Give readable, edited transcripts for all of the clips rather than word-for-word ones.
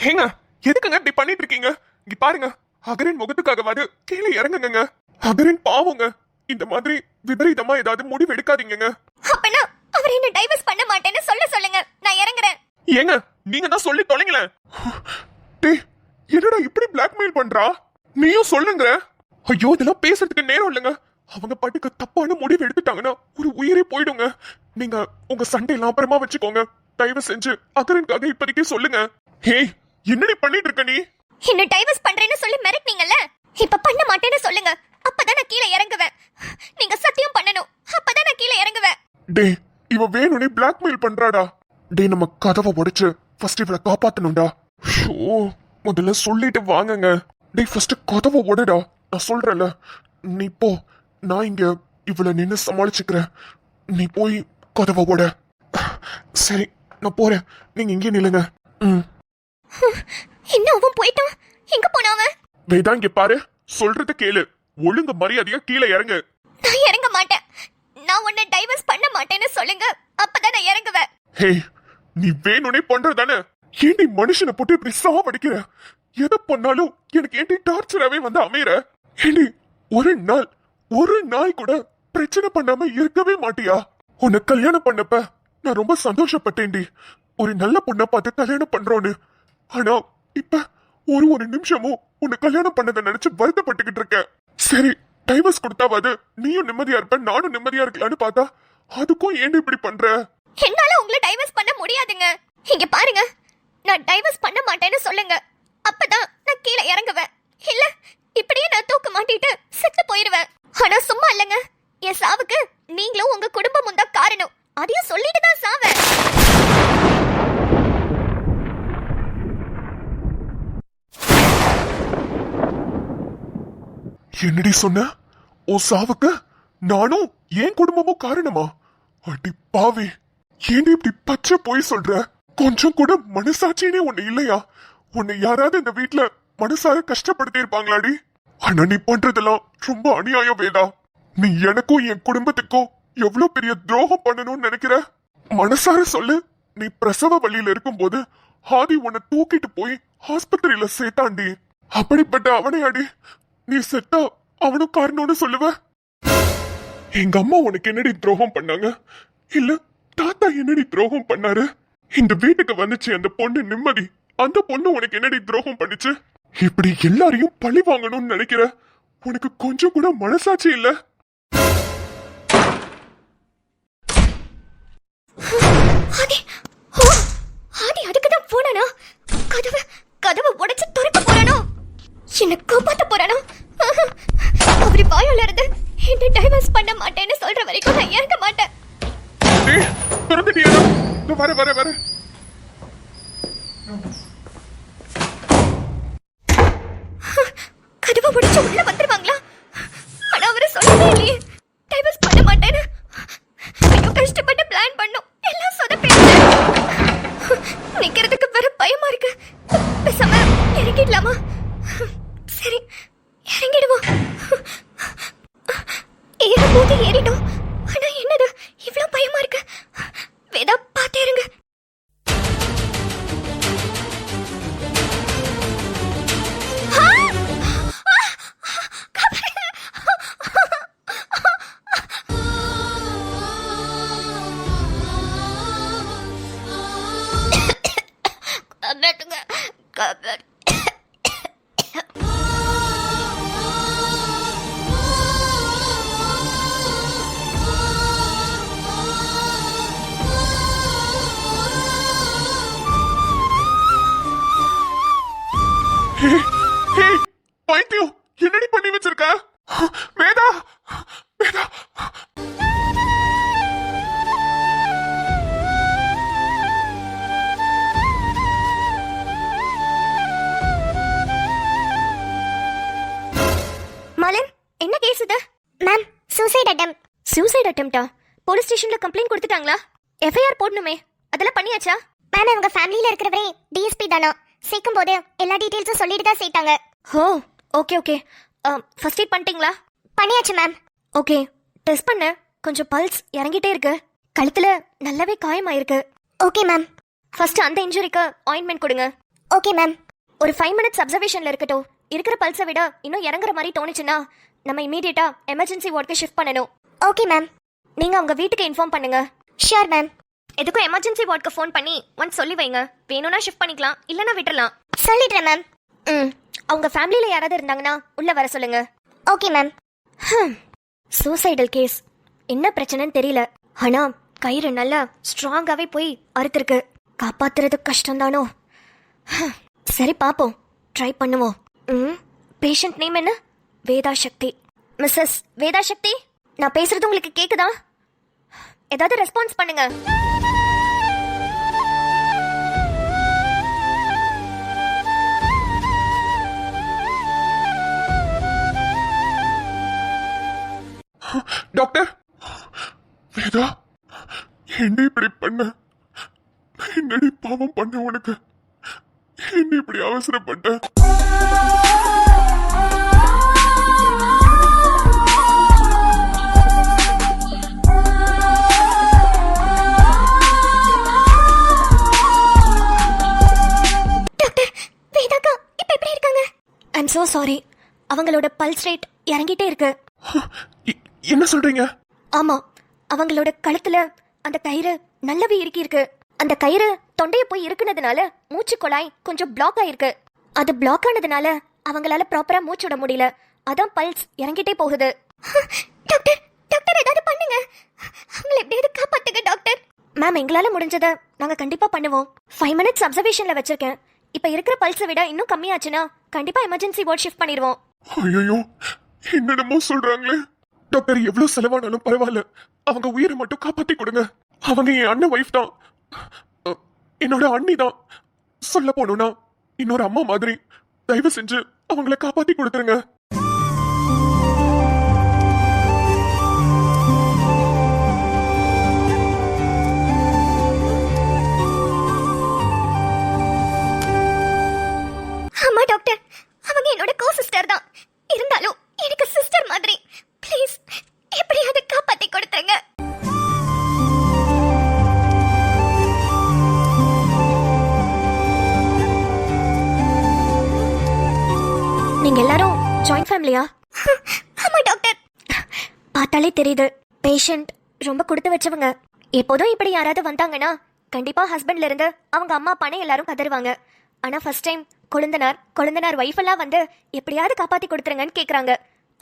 ஏங்க எதுக்குங்க இப்படி பண்ணிட்டு இருக்கீங்க? இங்க பாருங்க, அகரின் முகத்துக்காகவாது கீழே இறங்குங்க. அகரின் பாவங்க. இந்த மாதிரி விபரீதமா ஏதாவது முடிவு எடுக்காதீங்க. அப்பனா அவர் என்ன டைவர்ஸ் பண்ண மாட்டேன்னு சொல்லுங்க, நான் இறங்குறேன். ஏங்க நீங்க தான் சொல்லி தொலைங்களேன். டேய், என்னடா இப்படி பிளாக்மெயில் பண்றா? நீயும் சொல்லுங்க. ஐயோ, இதெல்லாம் பேசுறதுக்கு நேரம் இல்லைங்க. அவங்க பாட்டுக்கு தப்பான முடிவு எடுத்துட்டாங்கன்னா ஒரு உயிரே போயிடுங்க. நீங்க உங்க சண்டையெல்லாம் அப்புறமா வச்சுக்கோங்க. தயவு செஞ்சு அகரனுக்காக இப்போதைக்கு சொல்லுங்க. ஹே, என்னடி பண்ணிட்டு இருக்க நீ? என்ன டைவர்ஸ் பண்றேன்னு சொல்லி மிரட்டினீங்கல்ல, இப்ப பண்ண மாட்டேன்னு சொல்லுங்க, அப்பதான் நான் கீழே இறங்குவேன். நீங்க சத்தியம் பண்ணணும், அப்பதான் நான் கீழே இறங்குவேன். டேய், இவ வேணும்னே பிளாக்மெயில் பண்றாடா. டேய், நம்ம கதவை உடைச்சு ஃபர்ஸ்ட் இவளை காப்பாத்தணும்டா. ஷோ, முதல்ல சொல்லிட்டு வாங்குங்க. டேய், ஃபர்ஸ்ட் கதவை உடைடா. நான் சொல்றேன்ல, நீ போ. நான் இங்க இவளை நின்று சமாளிச்சுக்கிறேன். நீ போய் கதவை உட. சரி, நான் போறேன். நீங்க இங்கே நில்லுங்க. என்ன அவன் போயிட்டான்? எங்க போனாவன்? வேதா, இங்க பாரு, சொல்றத கேளு. ஒழுங்கு மரியாதையா கீழே இறங்கு. நான் இறங்க மாட்டேன். நான் உன்னை டைவர்ஸ் பண்ண மாட்டேன்னு சொல்லுங்க, அப்பதான் நான் இறங்குவேன். ஹே, நீ வேணும்னே பண்றதானே? ஏண்டி மனுஷனை போட்டு இப்படி சாவடிக்கிற? எதை பண்ணாலும் எனக்கு ஏண்டி டார்ச்சராவே வந்து அமையற? ஏண்டி ஒரு நாள் கூட பிரச்சனை பண்ணாம இருக்கவே மாட்டியா? உன்னை கல்யாணம் பண்ணப்ப நான் ரொம்ப சந்தோஷப்பட்டேன்டி. ஒரு நல்ல பொண்ணை பார்த்து கல்யாணம் பண்றோன்னு. ஆனா இப்ப ஒரு நிமிஷமும் உன்னை கல்யாணம் பண்ணதை நினைச்சு வருத்தப்பட்டுக்கிட்டு இருக்க. சரி, டைவர்ஸ் கொடுத்தாவது நீயும் நிம்மதியா இருப்ப, நானும் நிம்மதியா இருக்கலான்னு பார்த்தா அதுக்கும் ஏன் இப்படி பண்ற? என்னால உங்களை டைவர்ஸ் பண்ண முடியாதுங்க. இங்க பாருங்க, நான் டைவர்ஸ் பண்ண மாட்டேன்னு சொல்லுங்க, அப்பதான் நான் கீழே இறங்குவேன். இல்ல இப்படியே நான் தூக்க மாட்டிட்டு செத்து போயிடுவேன். ஆனா சும்மா இல்லங்க, என் சாவுக்கு நீங்களும் உங்க குடும்பமும் தான் காரணம். அதையும் சொல்லிட்டு தான் சாவேன். என்னடி சொன்ன? உன் சாவுக்கு நானும் என் குடும்பமும் காரணமா? அடி பாவே, ஏன் இப்படி பச்சை போய் சொல்ற? கொஞ்சம் கூட மனசாட்சியே உன்னை இல்லையா? உன்னை யாராவது இந்த வீட்டுல மனசார கஷ்டப்படுத்தி இருப்பாங்களாடி? ஆனா நீ பண்றதெல்லாம் ரொம்ப அநியாயம் வேதா. நீ எனக்கும் என் குடும்பத்துக்கும் எவ்வளவு பெரிய துரோகம் பண்ணணும்னு நினைக்கிற? மனசார சொல்லு. நீ பிரசவ வழியில இருக்கும் போது ஆதி உன்னை தூக்கிட்டு போய் ஆஸ்பத்திரியில சேர்த்தாண்டி. அப்படிப்பட்ட அவனை அடி நீ செத்தா அவனும் காரணம்னு சொல்லுவ? எங்க அம்மா உனக்கு என்னடி துரோகம் பண்ணாங்க? இல்ல தாத்தா என்னடி துரோகம் பண்ணாரு? இந்த வீட்டுக்கு வந்துச்சு அந்த பொண்ணு நிம்மதி, அந்த பொண்ணு உனக்கு என்னடி துரோகம் பண்ணுச்சு? இப்படி எல்லாரையும் பழி வாங்கணும்னு நினைக்கிற? உனக்கு கொஞ்சம் கூட மனசாட்சி இல்ல? அதுக்குதான் போனானா? கதவை உடைச்சு துறக்க போறானோ? என்ன காப்பாத்த போறானோ? அவரு வாயால இருந்து என்ன டைவர்ஸ் பண்ண மாட்டேன்னு சொல்ற வரைக்கும் நான் இறங்க மாட்டேன். வர கதவை உடைச்சு உள்ள வந்துருவாங்களா? ஆனா அவரு சொல்லவே இல்லையே டைவர்ஸ் பண்ண மாட்டேன்னு. கஷ்டப்பட்டு பிளான் பண்ணோம், எல்லாம் சொதப்பிடுச்சு. நிக்கிறதுக்கு வேற பயமா இருக்கு. பேசாம இறங்கிடலாமா? சரி, இறங்கிடுவோம். ஏறும்போது ஏறிடும். ஆனா என்னது இவ்வளவு பயமா இருக்கு? வேதா, பாத்தே இருங்க. என்னடி பண்ணி வச்சிருக்க? வேதா, வேதா. மாலன், என்ன கேஸ் இது? Ma'am, suicide attempt. சூசைட் அட்டெம்ப்டா? போலீஸ் ஸ்டேஷன்ல கம்ப்ளைண்ட் கொடுத்துட்டாங்களா? எஃப்ஐஆர் போடணுமே, அதெல்லாம் பண்ணியாச்சா? மேம், அவங்க ஃபேமிலில இருக்கிறவரே டிஎஸ்பி தானா. சேர்க்கும் போது எல்லா டீடைல்ஸும் சொல்லிட்டு தான் சேர்த்தாங்க. ஓ, ஓகே ஓகே. ஃபர்ஸ்ட் எய்ட் பண்ணிட்டீங்களா? பண்ணியாச்சு மேம். ஓகே, டெஸ்ட் பண்ண. கொஞ்சம் பல்ஸ் இறங்கிட்டே இருக்கு. கழுத்துல நல்லாவே காயமாயிருக்கு. Okay ma'am. ஃபர்ஸ்ட் அந்த இன்ஜுரிக்கு ஆயின்மெண்ட் கொடுங்க. Okay ma'am. ஒரு 5 மினிட்ஸ் அப்சர்வேஷன்ல இருக்கட்டும். இருக்கிற பல்ஸை விட இன்னும் இறங்குற மாதிரி தோணுச்சுன்னா நம்ம இமீடியட்டா எமர்ஜென்சி வார்டுக்கு ஷிஃப்ட் பண்ணணும். Okay ma'am. நீங்க அவங்க வீட்டுக்கு இன்ஃபார்ம் பண்ணுங்க. Sure ma'am. எதுக்கும் எமர்ஜென்சி வார்டுக்கு ஃபோன் பண்ணி ஒன்ஸ் சொல்லி வைங்க. வேணும்னா ஷிஃப்ட் பண்ணிக்கலாம், இல்லைனா விட்டுறலாம். சொல்லிடுறேன் மேம். அவங்க ஃபேமிலியில யாராவது இருந்தாங்கன்னா உள்ள வர சொல்லுங்க. Okay ma'am. Suicidal case. என்ன பிரச்சனைன்னு தெரியல, ஆனா கயிறு நல்லா ஸ்ட்ராங்காவே போய் அறுத்திருக்கு. காப்பாத்துறது கஷ்டம்தானோ? சரி பாப்போம், ட்ரை பண்ணுவோம். பேஷண்ட் நேம் என்ன? வேதா சக்தி. மிஸ்ஸஸ் வேதா சக்தி, நான் பேசுறது உங்களுக்கு கேக்குதா? ஏதாவது ரெஸ்பான்ஸ் பண்ணுங்க. டாக்டர், வேதா, என்ன இப்படி பண்ண? என்னடி பாவம் பண்ண உனக்கு? என்ன இப்படி அவசரப்பட்ட? I'm so sorry. அவங்களோட பல்ஸ் ரேட் இறங்கிட்டே இருக்கு. என்ன சொல்றீங்க? ஆமா, அவங்களோட கழுத்துல அந்த கயிறு நல்லாவே இறுக்கி இருக்கு. அந்த கயிறு தொண்டைய போய் இருக்குனதுனால மூச்சு குழாய் கொஞ்சம் பிளாக் ஆயிருக்கு. அது பிளாக் ஆனதுனால அவங்களால ப்ராப்பரா மூச்சு விட முடியல. அதான் பல்ஸ் இறங்கிட்டே போகுது. டாக்டர், டாக்டர் ஏதாவது பண்ணுங்க. அவங்களை எப்படியாவது காப்பாத்துங்க டாக்டர். மேம், எங்களால முடிஞ்சதை நாங்க கண்டிப்பா பண்ணுவோம். 5 மினிட்ஸ் அப்சர்வேஷன்ல வச்சிருக்கேன். இப்ப இருக்கிற பல்ஸை விட இன்னும் கம்மியாச்சுன்னா கண்டிப்பா எமர்ஜென்சி வார்டு ஷிஃப்ட் பண்ணிடுவோம். ஐயோ, என்னென்னமோ சொல்றாங்களே. டாக்டர், எவ்வளவு செலவானாலும் பரவாயில்ல, அவங்க உயிரை மட்டும் காப்பாத்தி கொடுங்க. அவங்க என் அண்ணன் ஒய்ஃப் தான், என்னோட அண்ணி தான். சொல்ல போனோம்னா இன்னொரு அம்மா மாதிரி. தயவு செஞ்சு அவங்கள காப்பாத்தி கொடுத்துருங்க. ஆமா டாக்டர், அவங்க என்னோட கோ சிஸ்டர் தான். இருந்தாலும் எனக்கு சிஸ்டர் மாதிரி. ப்ளீஸ் எப்படியாவது காப்பாத்தி கொடுத்துருங்க. நீங்க எல்லாரும் ஜாயிண்ட் ஃபேமிலியா? ஆமா டாக்டர். பார்த்தாலே தெரியுது, பேஷண்ட் ரொம்ப கொடுத்து வச்சவங்க. எப்போதும் இப்படி யாராவது வந்தாங்கன்னா கண்டிப்பா ஹஸ்பண்ட்ல இருந்து அவங்க அம்மா அப்பானே எல்லாரும் கதறுவாங்க. ஆனா ஃபர்ஸ்ட் டைம் கொழுந்தனார் வைஃப் எல்லாம் வந்து எப்படியாவது காப்பாத்தி கொடுத்துருங்கன்னு கேக்குறாங்க.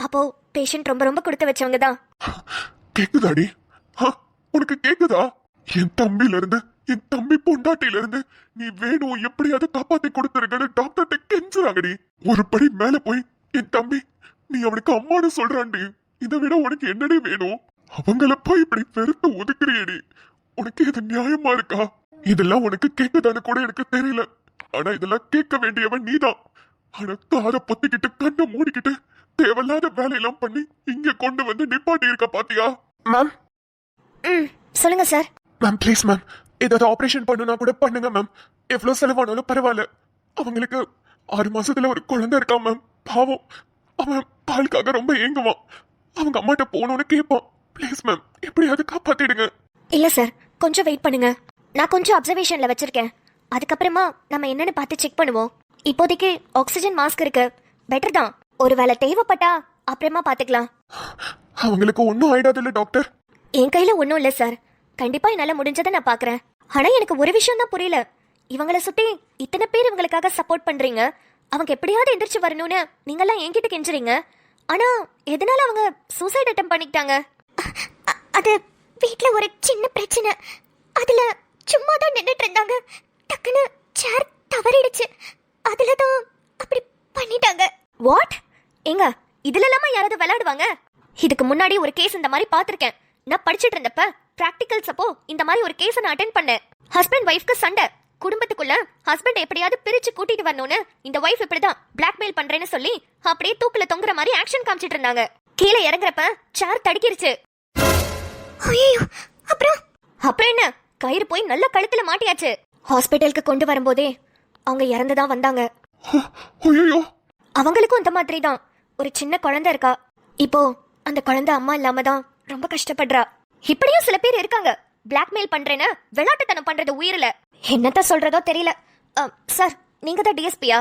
அப்போ பேஷண்ட் ரொம்ப ரொம்ப கொடுத்து வச்சவங்க தான். கேக்குதாடி? உனக்கு கேக்குதா? என் தம்பில இருந்து, என் தம்பி பொண்டாட்டில இருந்து நீ வேணும் எப்படியாவது காப்பாத்தி கொடுத்துருங்கன்னு டாக்டர்கிட்ட கெஞ்சுறாங்கடி. ஒரு படி மேல போய் என் தம்பி நீ அவனுக்கு அம்மானு சொல்றான்டி. இதை விட உனக்கு என்னடி வேணும்? அவங்கள போய் இப்படி வெறுத்து ஒதுக்குறியடி. உனக்கு இது நியாயமா இருக்கா? இதெல்லாம் உனக்கு கேக்குதான்னு கூட எனக்கு தெரியல. ஆனா இதெல்லாம் கேட்க வேண்டியவன் நீதான். ஆனா காதை பொத்திக்கிட்டு கண்ணை மூடிக்கிட்டு தேவையில்லாத வேலையெல்லாம் பண்ணி இங்க கொண்டு வந்து நிப்பாட்டி இருக்க பாத்தியா? மேம். சொல்லுங்க சார். மேம் ப்ளீஸ் மேம், ஏதாவது ஆபரேஷன் பண்ணுனா கூட பண்ணுங்க மேம். எவ்வளவு செலவானாலும் பரவாயில்ல. அவங்களுக்கு 6 மாசத்துல ஒரு குழந்தை இருக்கா மேம். பாவம், அவன் பாலுக்காக ரொம்ப ஏங்குவான். அவங்க அம்மாட்ட போகணும்னு கேட்பான். ப்ளீஸ் மேம், எப்படியாவது காப்பாத்திடுங்க. இல்ல சார், கொஞ்சம் வெயிட் பண்ணுங்க. நான் கொஞ்சம் அப்சர்வேஷன்ல வச்சிருக்கேன். அதுக்கப்புறமா நம்ம என்னன்னு பார்த்து செக் பண்ணுவோம். இப்போதைக்கு ஆக்சிஜன் மாஸ்க் இருக்கு, பெட்டர் தான். ஒருவேளை தேவைப்பட்டா அப்புறமா பாத்துக்கலாம். அவங்களுக்கு ஒன்னும் ஆயிடாதுல்ல டாக்டர்? என் கையில ஒன்னும் இல்ல சார். கண்டிப்பா என்னால முடிஞ்சதை நான் பாக்குறேன். ஆனா எனக்கு ஒரு விஷயம் தான் புரியல. இவங்கள சுத்தி இத்தனை பேர் இவங்களுக்காக சப்போர்ட் பண்றீங்க. அவங்க எப்படியாவது எந்திரிச்சு வரணும்னு நீங்கெல்லாம் என்கிட்ட கெஞ்சுறீங்க. ஆனா எதனால அவங்க சூசைட் அட்டெம்ப்ட் பண்ணிக்கிட்டாங்க? அது வீட்ல ஒரு சின்ன பிரச்சனை. அதுல சும்மா தான் நின்னுட்டு இருந்தாங்க. டக்குன்னு சேர் தவறிடுச்சு. அதுல தான் அப்படி பண்ணிட்டாங்க. வாட்? எங்க இதுல இல்லாம யாராவது விளையாடுவாங்க? இதுக்கு முன்னாடி ஒரு கேஸ் இந்த மாதிரி பாத்திருக்கேன். நான் படிச்சிட்டு இருந்தப்ப பிராக்டிகல்ஸ் அப்போ இந்த மாதிரி ஒரு கேஸ் நான் அட்டென்ட் பண்ணேன். ஹஸ்பண்ட் வைஃப்க்கு சண்டை. குடும்பத்துக்குள்ள ஹஸ்பண்ட் எப்படியாவது பிரிச்சு கூட்டிட்டு வரணும்னு இந்த வைஃப் இப்படிதான் பிளாக்மெயில் பண்றேன்னு சொல்லி அப்படியே தூக்குல தொங்குற மாதிரி ஆக்ஷன் காமிச்சிட்டு இருந்தாங்க. கீழே இறங்குறப்ப சேர் தடுக்கிருச்சு. அப்புறம் என்ன, கயிறு போய் நல்ல கழுத்துல மாட்டியாச்சு. ஹாஸ்பிட்டலுக்கு கொண்டு வரும்போதே அவங்க இறந்துதான் வந்தாங்க. அவங்களுக்கும் இந்த மாதிரி தான் ஒரு சின்ன குழந்தை இருக்கா. இப்போ அந்த குழந்தை அம்மா இல்லாம தான் ரொம்ப கஷ்டப்படுறா. இப்படியும் சில பேர் இருக்காங்க. பிளாக்மெயில் பண்றேன்னு விளையாட்டுத்தனம் பண்றது உயிரில. என்னத்த சொல்றதோ தெரியல. சார், நீங்க தான் டிஎஸ்பியா?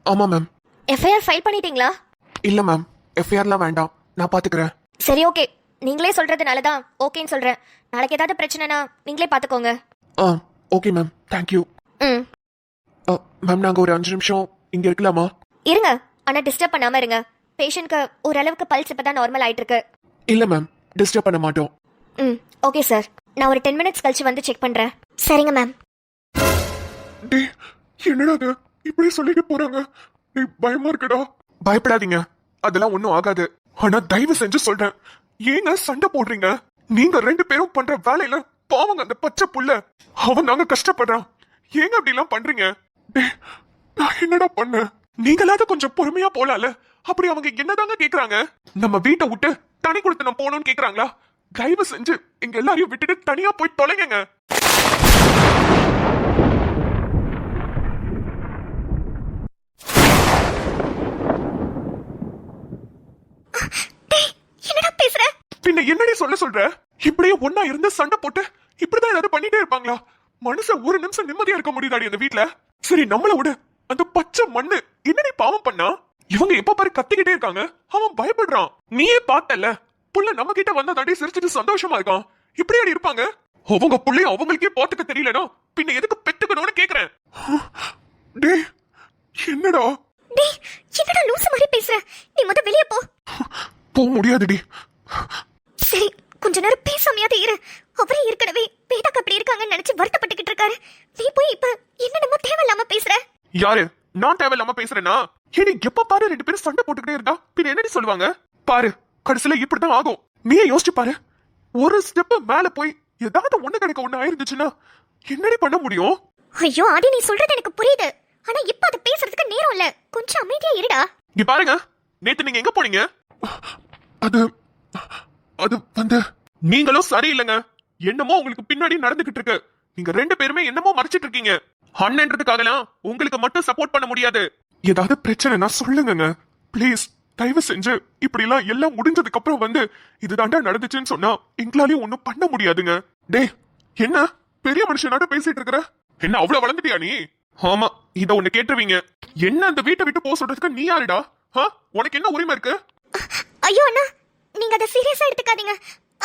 ஆமா மேம். எஃப்ஐஆர் ஃபைல் பண்ணிட்டீங்களா? இல்ல மேம், எஃப்ஐஆர்லாம் வேண்டாம், நான் பாத்துக்கிறேன். சரி, ஓகே. நீங்களே சொல்றதுனால தான் ஓகேன்னு சொல்றேன். நாளைக்கு ஏதாவது பிரச்சனைனா நீங்களே பாத்துக்கோங்க. Okay ma'am, thank you. ம். மேம், நாங்க ஒரு 5 நிமிஷம் இங்க இருக்கலாமா? இருங்க, ஆனா டிஸ்டர்ப் பண்ணாம இருங்க. பேஷண்ட்க்கு ஓரளவுக்கு பல்ஸ் இப்பதான் நார்மல் ஆயிட்டு இருக்கு. இல்ல மேம், டிஸ்டர்ப் பண்ண மாட்டோம். ம், ஓகே சார். நான் ஒரு 10 மினிட்ஸ் கழிச்சு வந்து செக் பண்றேன். சரிங்க மேம். டேய், என்னடா இது இப்படி சொல்லிட்டு போறாங்க? நீ பயமா இருக்குடா. பயப்படாதீங்க, அதெல்லாம் ஒண்ணும் ஆகாது. ஆனா தயவு செஞ்சு சொல்றேன், ஏங்க சண்டை போடுறீங்க? நீங்க 2 பேரும் பண்ற வேலையில பாவங்க அந்த பச்சை புள்ள, அவன் நாங்க கஷ்டப்படுறான். ஏங்க அப்படி எல்லாம் பண்றீங்க? டேய், நான் என்னடா பண்ண? நீங்களாவது கொஞ்சம் பொறுமையா போலால. அப்படி அவங்க என்னதாங்க கேக்குறாங்க? நம்ம வீட்டை விட்டு தனி கொடுத்து நான் போகணும்னு கேக்குறாங்களா? தயவு செஞ்சு எங்க எல்லாரையும் விட்டுட்டு தனியா போய் தொலைங்க. என்னடா பேசுற? பின்ன என்னடி சொல்ற? இப்படியே ஒன்னா இருந்து சண்டை போட்டு இப்படிதான் ஏதாவது பண்ணிட்டே இருப்பாங்களா? மனுஷன் ஒரு நிமிஷம் நிம்மதியா இருக்க முடியுதாடி அந்த வீட்ல? சரி, நம்மள விடு. அந்த பச்சை மண்ணு என்னடி பாவம் பண்ணா? இவங்க எப்ப பாரு கத்திக்கிட்டே இருக்காங்க, அவன் பயப்படுறான். நீயே பார்த்தல, புள்ள நம்ம கிட்ட வந்தா தாண்டி சிரிச்சிட்டு சந்தோஷமா இருக்கான். இப்படியாடி இருப்பாங்க? அவங்க புள்ளைய அவங்களுக்கே பாத்துக்க தெரியலனா பின்ன எதுக்கு பெத்துக்கணும்னு கேக்குறேன். டேய், என்னடா? டேய், என்னடா லூசு மாதிரி பேசுற? நீ முத வெளிய போ. போக முடியாதுடி. சரி, கொஞ்ச நேரம் பேசாமையாத இரு. அவரே ஏற்கனவே வேதாக்கு அப்படி இருக்காங்கன்னு நினைச்சு வருத்தப்பட்டுக்கிட்டு இருக்காரு. நீ போய் இப்ப என்னென்னமோ தேவையில்லாம பேசுற. யாரு? நான் தேவையில்லாம பேசுறேன்னா? ஏடி, எப்ப பாரு 2 பேரும் சண்டை போட்டுக்கிட்டே இருந்தா பின்ன என்னடி சொல்லுவாங்க? பாரு, கடைசியில இப்படிதான் ஆகும். நீயே யோசிச்சு பாரு. ஒரு ஸ்டெப் மேல போய் ஏதாவது ஒண்ணு கிடைக்க ஒண்ணு ஆயிருந்துச்சுன்னா என்னடி பண்ண முடியும்? ஐயோ ஆதி, நீ சொல்றது எனக்கு புரியுது. ஆனா இப்ப அது பேசுறதுக்கு நேரம் இல்ல. கொஞ்சம் அமைதியா இருடா. இங்க பாருங்க, நேத்து நீங்க எங்க போனீங்க? அது அது வந்து நீங்களும் சரியில்லைங்க. என்னமோ உங்களுக்கு பின்னாடி நடந்துகிட்டு இருக்கு. நீங்க 2 பேருமே என்னமோ மறைச்சிட்டு இருக்கீங்க. அண்ணன்றதுக்காகலாம் உங்களுக்கு மட்டும் சப்போர்ட் பண்ண முடியாது. ஏதாவது பிரச்சனைனா சொல்லுங்க ப்ளீஸ். தயவு செஞ்சு இப்படி எல்லாம் முடிஞ்சதுக்கு அப்புறம் வந்து இதுதாண்டா நடந்துச்சுன்னு சொன்னா எங்களாலையும் ஒண்ணும் பண்ண முடியாதுங்க. டேய், என்ன பெரிய மனுஷனாட்ட பேசிட்டு இருக்கிற? என்ன அவ்வளவு வளர்ந்துட்டியா நீ? ஆமா, இத ஒண்ணு கேட்டுருவீங்க. என்ன அந்த வீட்டை விட்டு போக சொல்றதுக்கு நீ யாருடா? உனக்கு என்ன உரிமை இருக்கு? ஐயோ அண்ணா, நீங்க அதை சீரியஸா எடுத்துக்காதீங்க.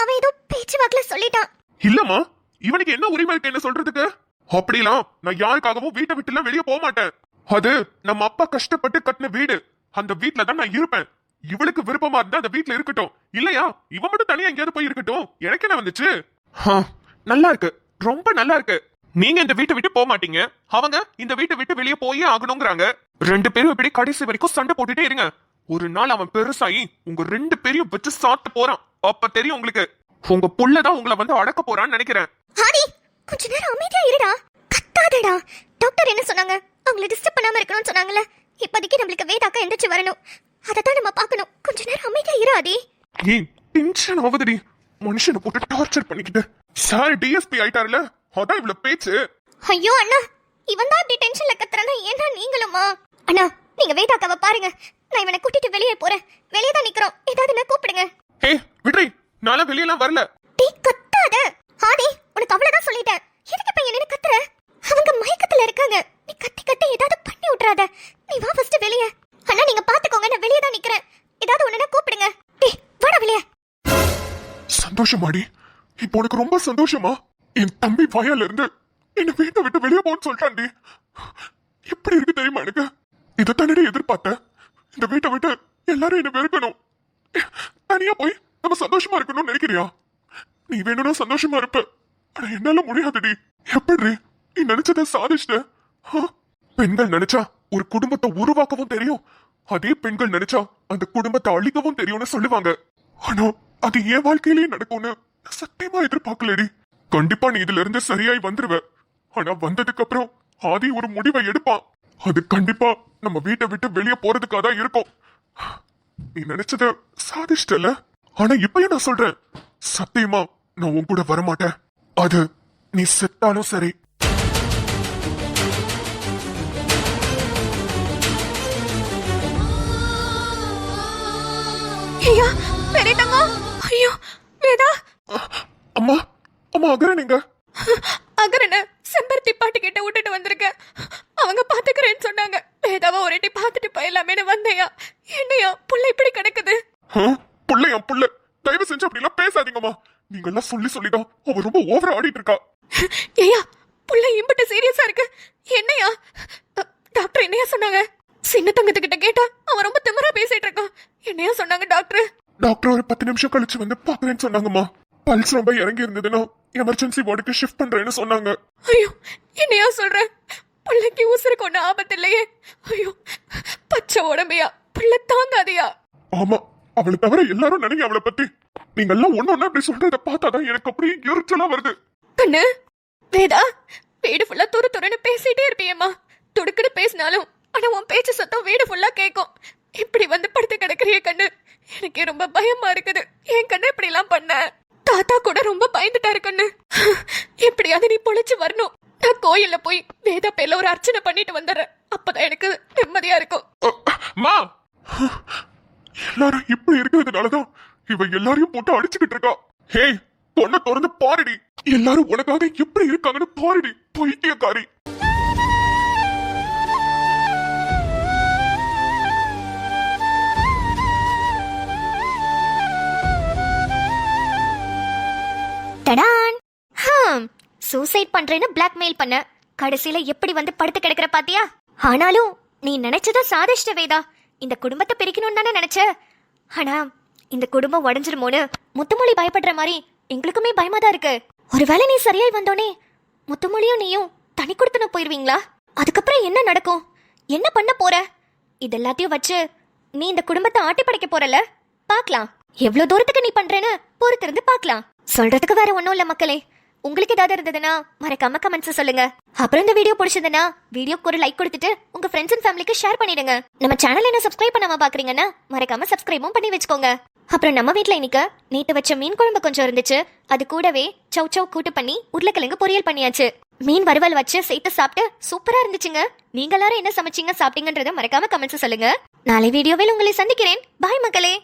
அவன் ஏதோ பேச்சு வாக்குல சொல்லிட்டான். இல்லம்மா, இவனுக்கு என்ன உரிமை இருக்கு என்ன சொல்றதுக்கு? அப்படிலாம் நான் யாருக்காகவும் வீட்டை விட்டு எல்லாம் வெளியே போக மாட்டேன். அது நம்ம அப்பா கஷ்டப்பட்டு கட்டின வீடு. அந்த வீட்ல தான் நான் இருப்பேன். இவளுக்கு விருப்பமா இருந்தா அந்த வீட்ல இருக்கட்டும், இல்லையா இவ மட்டும் தனியா எங்கேயாவது போய் இருக்கட்டும். எனக்கு என்ன வந்துச்சு? நல்லா இருக்கு, ரொம்ப நல்லா இருக்கு. நீங்க இந்த வீட்டை விட்டு போக மாட்டீங்க, அவங்க இந்த வீட்டை விட்டு வெளியே போயே ஆகணுங்கிறாங்க. 2 பேரும் இப்படி கடைசி வரைக்கும் சண்டை போட்டுட்டே இருங்க. ஒரு நாள் அவன் பெருசாயி உங்க 2 பேரையும் வச்சு சாத்த போறான். அப்ப தெரியும் உங்களுக்கு. உங்க புள்ளதான் உங்களை வந்து அடக்க போறான்னு நினைக்கிறேன். ஆதி, கொஞ்ச நேரம் அமைதியா இருடா. கத்தாதடா. டாக்டர் என்ன சொன்னாங்க? அவங்களை டிஸ்டர்ப் பண்ணாம இருக்கணும்னு சொன்னாங்கல்ல. இப்போதைக்கு நம்மளுக்கு வேதாக்கா எந்திரிச்சு வரணும். அதத்தான் நம்ம பார்க்கணும். கொஞ்ச நேரம் அமைதியா இரு ஆதி. ஏன் டென்ஷன் ஆகுதுடி? மனுஷனை போட்டு டார்ச்சர் பண்ணிக்கிட்டு. சார் டிஎஸ்பி ஆயிட்டாருல, அதான் இவ்வளவு பேச்சு. ஐயோ அண்ணா, இவன் தான் இப்படி டென்ஷன்ல கத்துறானா? ஏன்னா நீங்களுமா? அண்ணா, நீங்க வேதாக்காவை பாருங்க. நான் இவனை கூட்டிட்டு வெளியே போறேன். வெளியே தான் நிக்கிறோம். ஏதாவது நான் கூப்பிடுங்க. ஹே விட்ரி, நான்லாம் வெளியெல்லாம் வரல. டீ கத்தாத ஆதி, உனக்கு அவ்வளவுதான் சொல்லிட்டேன். எதுக்கு இப்ப என்ன கத்துற? அவங்க மயக்கத்துல இருக்காங்க. நீ கத்தி கத்தி ஏதாவது பண்ணி விட்டுறாத. நீ வா ஃபர்ஸ்ட் வெளியே. அண்ணா நீங்க பாத்துக்கோங்க, நான் வெளியே தான் நிக்கிறேன். ஏதாவது ஒண்ணுனா கூப்பிடுங்க. டேய் வாடா வெளியே. சந்தோஷமாடி, இப்போ உனக்கு ரொம்ப சந்தோஷமா? என் தம்பி வாயால இருந்து என்ன வீட்டை விட்டு வெளியே போன்னு சொல்லிட்டான்டி. எப்படி இருக்கு தெரியுமா எனக்கு? இதைத்தானே எதிர்பார்த்தேன். இந்த வீட்டை விட்டு எல்லாரும் என்ன வெறுக்கணும், தனியா போய் நம்ம சந்தோஷமா இருக்கணும்னு நினைக்கிறியா? நீ வேணும்னா சந்தோஷமா இருப்ப, ஆனா என்னால முடியாதுடி. எப்படி நீ நினைச்சதை சாதிச்சிட்ட? பெண்கள் நினைச்சா ஒரு குடும்பத்தை உருவாக்கவும் தெரியும், அதே பெண்கள் நினைச்சா அந்த குடும்பத்தை அழிக்கவும் தெரியும்னு சொல்லுவாங்க. ஆனா அது என் வாழ்க்கையிலேயே நடக்கும்னு நான் சத்தியமா எதிர்பார்க்கலடி. கண்டிப்பா நீ இதுல இருந்து சரியாய் வந்துருவ. ஆனா வந்ததுக்கு அப்புறம் ஆதி ஒரு முடிவை எடுப்பான். அது கண்டிப்பா நம்ம வீட்டை விட்டு வெளியே போறதுக்காக தான் இருக்கும். நீ நினைச்சத சாதிச்சிட்டல. ஆனா இப்பயும் நான் சொல்றேன், சத்தியமா நான் உன் கூட வரமாட்டேன். அது நீ செத்தாலும் சரி. ஐயா பெரியதம்மா. ஐயோ வேதா. அம்மா, அம்மா அகரன் எங்க? அகரனை செம்பருத்தி பாட்டு கிட்ட விட்டுட்டு வந்திருக்கேன். அவங்க பாத்துக்கிறேன்னு சொன்னாங்க. வேதாவை ஒரு எட்டி பார்த்துட்டு போயிடலாமேனு வந்தையா. என்னையா புள்ள இப்படி கிடக்குது? புள்ளையா புள்ள, தயவு செஞ்சு அப்படி எல்லாம் பேசாதீங்கம்மா. நீங்க எல்லாம் சொல்லிதான் அவ ரொம்ப ஓவரா ஆடிட்டு இருக்கா. ஏயா புள்ள இம்பிட்டு சீரியஸா இருக்கு. என்னையா டாக்டர் என்னையா சொன்னாங்க? சின்ன தங்கத்துக்கிட்ட கேட்டா அவன் ரொம்ப திமிரா பேசிட்டு இருக்கான். என்னையா சொன்னாங்க டாக்டர்? டாக்டர் ஒரு 10 நிமிஷம் கழிச்சு வந்து பாக்குறேன்னு சொன்னாங்கம்மா. பல்ஸ் ரொம்ப இறங்கி இருந்ததுன்னா எமர்ஜென்சி வார்டுக்கு ஷிஃப்ட் பண்றேன்னு சொன்னாங்க. ஐயோ என்னையா சொல்ற? பிள்ளைக்கு உசுருக்கு ஒண்ணு ஆபத்து இல்லையே. ஐயோ பச்சை உடம்பையா, பிள்ளை தாங்காதையா? ஆமா, அவளை தவிர எல்லாரும் நினைங்க அவளை பத்தி. நீங்க எல்லாம் ஒண்ணு அப்படி சொல்றத பார்த்தாதான் எனக்கு அப்படி எரிச்சலா வருது. கண்ணு வேதா, வீடு ஃபுல்லா துரு துருன்னு பேசிட்டே இருப்பியம்மா. துடுக்குன்னு பேசினாலும் ஆனா உன் பேச்சு சத்தம் வீடு ஃபுல்லா கேட்கும். இப்படி வந்து படுத்து கிடக்குறிய கண்ணு, எனக்கு ரொம்ப பயமா இருக்குது. என் கண்ணு இப்படி எல்லாம் பண்ண தாத்தா கூட ரொம்ப பயந்துட்டாரு கண்ணு. எப்படியாவது நீ பொழைச்சு வரணும். நான் கோயில்ல போய் வேதா பேர்ல ஒரு அர்ச்சனை பண்ணிட்டு வந்துடுறேன். அப்பதான் எனக்கு நிம்மதியா இருக்கும். மா, எல்லாரும் இப்படி இருக்கிறதுனாலதான் இவ எல்லாரையும் போட்டு அடிச்சுக்கிட்டு இருக்கா. ஹே, பொண்ணை திறந்து பாருடி. எல்லாரும் உனக்காக எப்படி இருக்காங்கன்னு பாருடி, பைத்தியக்காரி. டடான். சூசைட் பண்றேன்னு பிளாக்மெயில் பண்ண, கடைசியில எப்படி வந்து படுத்து கிடக்குற பாத்தியா? ஆனாலும் நீ நினைச்சத சாதிஷ்ட வேதா. இந்த குடும்பத்தை பிரிக்கணும்னு தானே நினைச்ச. ஆனா இந்த குடும்பம் உடஞ்சிருமோன்னு முத்துமொழி பயப்படுற மாதிரி எங்களுக்குமே பயமா தான் இருக்கு. ஒருவேளை நீ சரியாய் வந்தோனே முத்துமொழியும் நீயும் தனி கொடுத்துன போயிருவீங்களா? அதுக்கப்புறம் என்ன நடக்கும்? என்ன பண்ண போற? இது எல்லாத்தையும் வச்சு நீ இந்த குடும்பத்தை ஆட்டி படைக்க போறல, பாக்கலாம். எவ்வளவு தூரத்துக்கு நீ பண்றேன்னு பொறுத்திருந்து பாக்கலாம். சொல்றதுக்கு வேற ஒண்ணும் இல்ல மக்களே. உங்களுக்கு ஏதாவது இருந்ததுன்னா மறக்காம கமெண்ட்ஸ் சொல்லுங்க. அப்புறம் இந்த வீடியோ பிடிச்சதுன்னா வீடியோக்கு ஒரு லைக் கொடுத்துட்டு உங்க ஃப்ரெண்ட்ஸ் அண்ட் ஃபேமிலிக்கு ஷேர் பண்ணிடுங்க. நம்ம சேனல் என்ன சப்ஸ்கிரைப் பண்ணாம பாக்குறீங்கன்னா மறக்காம சப்ஸ்கிரைபும் பண்ணி வச்சுக்கோங்க. அப்புறம் நம்ம வீட்ல இன்னைக்கு நேத்து வச்ச மீன் குழம்பு கொஞ்சம் இருந்துச்சு. அது கூடவே சௌ சௌ கூட்டு பண்ணி உருளைக்கிழங்கு பொரியல் பண்ணியாச்சு. மீன் வறுவல் வச்சு சேர்த்து சாப்பிட்டு சூப்பரா இருந்துச்சுங்க. நீங்க எல்லாரும் என்ன சமைச்சீங்க, சாப்பிட்டீங்கன்றத மறக்காம கமெண்ட்ஸ் சொல்லுங்க. நாளை வீடியோவில் உங்களை சந்திக்கிறேன். பாய் மக்களே.